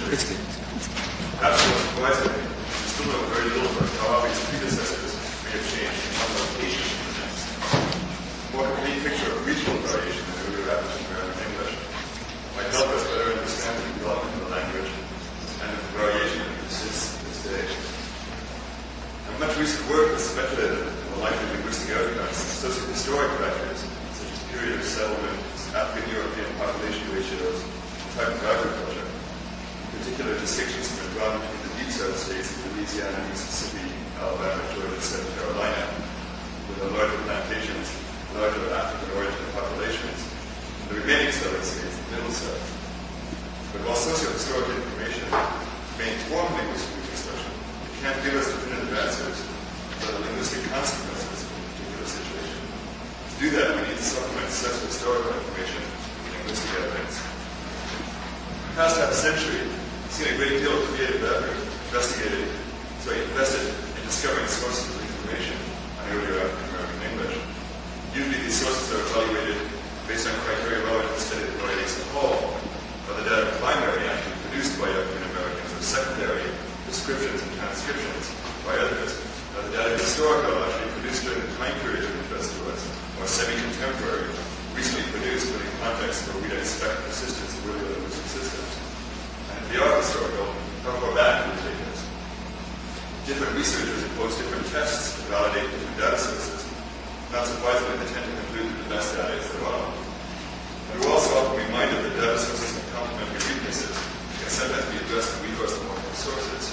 It's good. Perhaps not surprisingly, we still know very little about how Avi's predecessors may have changed in one location to the next. A more complete picture of regional variation in earlier African American English might help us better understand the development of the language and the variation that persists to this day. Now, much recent work has speculated on the likely linguistic outcomes of socio-historic factors such as period of settlement, African-European population ratios, and type of agriculture. In particular, distinctions have been drawn between the deep south states of Louisiana, Mississippi, Alabama, Georgia, and South Carolina, with the larger plantations, larger African origin populations, and the remaining southern states, the middle south. But while socio-historic information may inform linguistic reconstruction, it can't give us definitive answers about the linguistic consequences of a particular situation. To do that, we need to supplement socio-historical information with linguistic evidence. In the past half century, we've seen a great deal of creative effort invested in discovering sources of information on earlier African American English. Usually these sources are evaluated based on criteria relevant to study the varieties as a whole, or the data primary actually produced by African Americans, or secondary descriptions and transcriptions by others. The data historical actually produced during the time period of interest to us, or semi-contemporary, recently produced but in contexts where we'd expect persistence of earlier linguistic systems. And if they are historical, how far back do we take this? Different researchers impose different tests to validate different data sources. Not surprisingly, they tend to conclude that the best data is their own. And we're also often reminded that data sources have complementary weaknesses and can sometimes be addressed in recourse to multiple sources.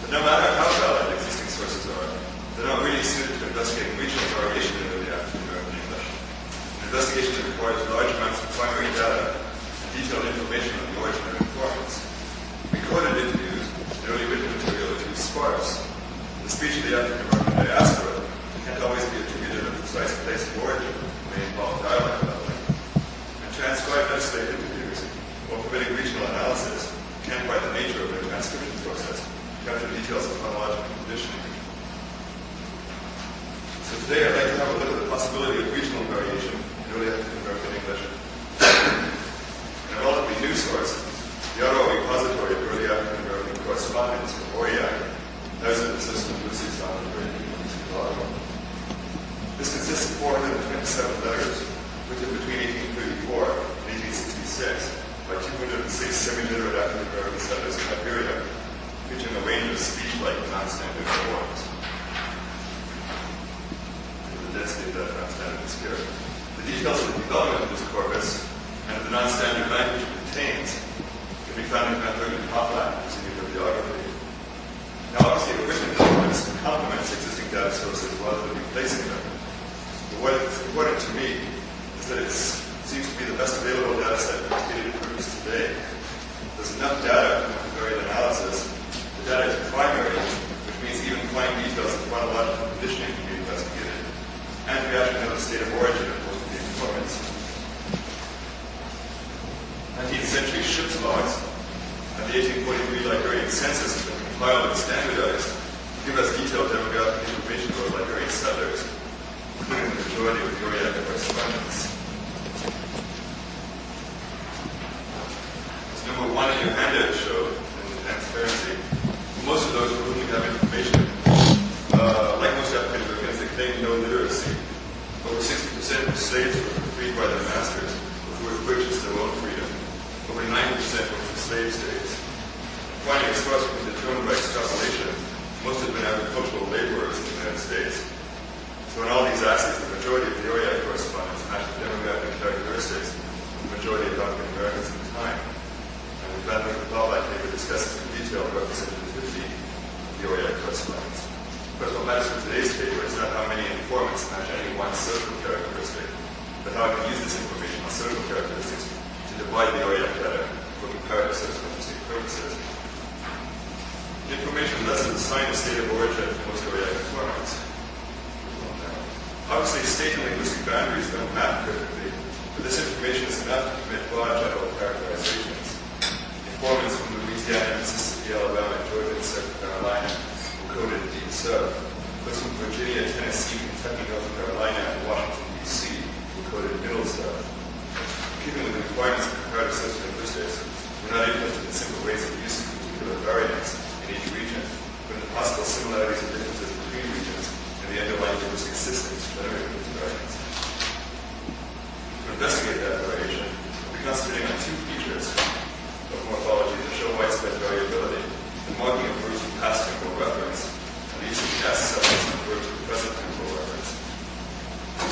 But no matter how valid existing sources are, they're not really suited to investigating regional variation in early African American English. An investigation that requires large amounts of primary data and detailed information on the origin of informants. Recorded interviews and early written material are too sparse. The speech of the African American diaspora can't always be attributed to a precise place of origin, may involve dialect leveling. And transcribed legislative interviews, while permitting regional analysis, can, by the nature of their transcription process, capture details of chronological conditioning. So today I'd like to have a look at the possibility of regional variation in early African American English. In a relatively new source, the Ottawa Repository of Early African American Correspondence, or ORIAC, houses the system of linguistics on the University of Ottawa. This consists of 427 letters written between 1834 and 1866 by 206 semi-literate African American settlers in Liberia, featuring a range of speech-like non-standard forms. The density of that non-standard is here. The details of the development of this corpus and of the non-standard language it contains can be found in Van Hopland, using bibliography. Now, obviously, a written corpus complements existing data sources rather than replacing them. But what is important to me is that it seems to be the best available data set for stated purpose today. There's enough data to varied analysis. The data is primary, which means even fine details of chronological conditioning can be investigated. And we actually know the state of origin of most of the informants. 19th century ship's logs and the 1843 Liberian census has been compiled and standardized to give us detailed demographic information about Liberian settlers, including the majority of the ORIAC correspondence. As number one in your handout showed, in the transparency, most of those for whom we have information, like most African Americans, they claim no literacy. Over 60% of slaves were freed by their masters before they purchased their own freedom. Over 90% were from slave states. Finally, as far as we can determine by extrapolation, most have been agricultural laborers in the United States. So in all these axes, the majority of the ORIAC correspondence match the demographic characteristics of the majority of African Americans at the time. And we've had the Boblack paper discusses in detail representativity of the ORIAC correspondence. But what matters for today's paper is not how many informants match any one social characteristic, but how I can use this information on social characteristics to divide the ORIAC data for comparative sociolinguistic purposes. The information doesn't assign the state of origin of most ORIAC informants. Obviously, state and linguistic boundaries don't map perfectly, but this information is enough to permit broad general characterizations. Informants from Louisiana, Mississippi, Alabama, Georgia, and South Carolina were coded deep south. Those from Virginia, Tennessee, Kentucky, North Carolina, and Washington, D.C. were coded middle south. Keeping with the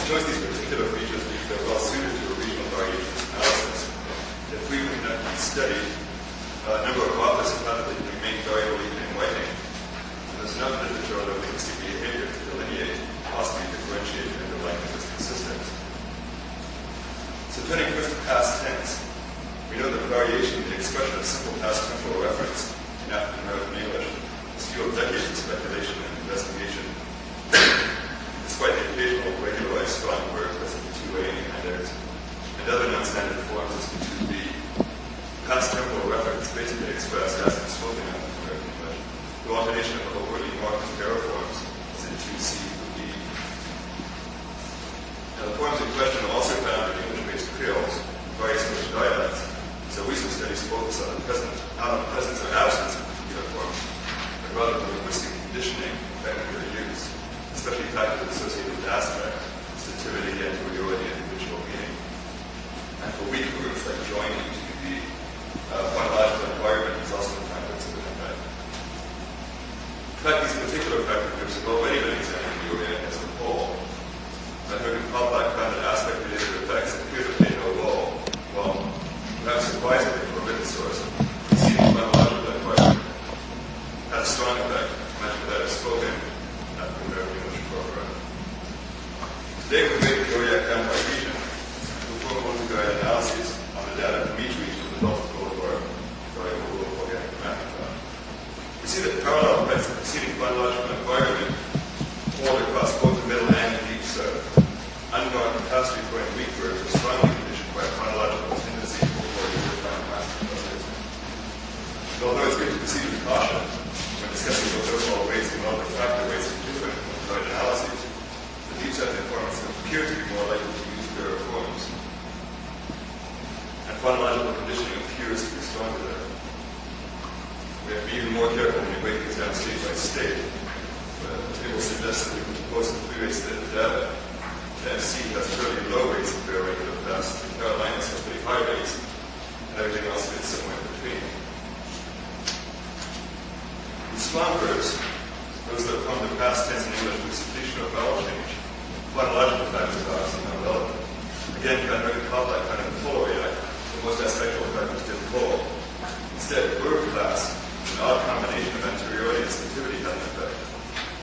chose these particular features because they're well suited to a regional variations analysis. If we conduct studied, a number of authors have found that they can remain variable even in whitening. And there's enough literature on linguistic behavior to delineate, possibly differentiate the underlying linguistic systems. So turning first to past tense, we know that variation in the expression of simple past temporal reference in African American English has fueled decades of speculation and investigation. Despite the occasional regularized strong words as in 2A and X, and other non-standard forms as in 2B, past temporal reference basically expressed as in spoken African American English, the alternation of overtly marked error forms as in 2C through D. Now the forms in question are also found in English-based creoles, various English dialects, so recent studies focus on the presence or absence of particular forms, and rather than linguistic conditioning affecting their use, especially factors associated with aspect, sensitivity, anteriority, and habitual meaning. And for weak groups like joining to the phonological environment is also a factor of an impact. In fact, these particular factor groups have already been examined in the OEN as a whole. Herman Pollack found that aspect-related effects appear to play no role, while perhaps surprisingly for a written source, receiving phonological environment had a strong effect, much of that is spoken African American English program. Today we break the OEN down by region to perform multi-guide analyses on the data from each region with the help of our variable organic mapping plan. We see that parallel effects of preceding phonological environment hold across both the middle and the deep south. Unborn capacity for weak verbs are strongly conditioned by a chronological tendency toward define past processes. Although it's good to proceed with caution when discussing both overall rates and relative factor rates of different multi-guide analyses, the deep south informants appear to be more likely to use their forms. And phonological conditioning appears to be stronger there. We have to be even more careful when we break these down state by state. But the table suggests that we can propose a three-way state of data. Tennessee has fairly low rates of fair rate of the past, the Carolinas has pretty high rates, and everything else fits somewhere in between. In strong verbs, those that form the past tense in English with suppletion or vowel change, phonological factors are obviously not relevant. Again, Van Ryn Pollack found in the full OEI, the most aspectual factors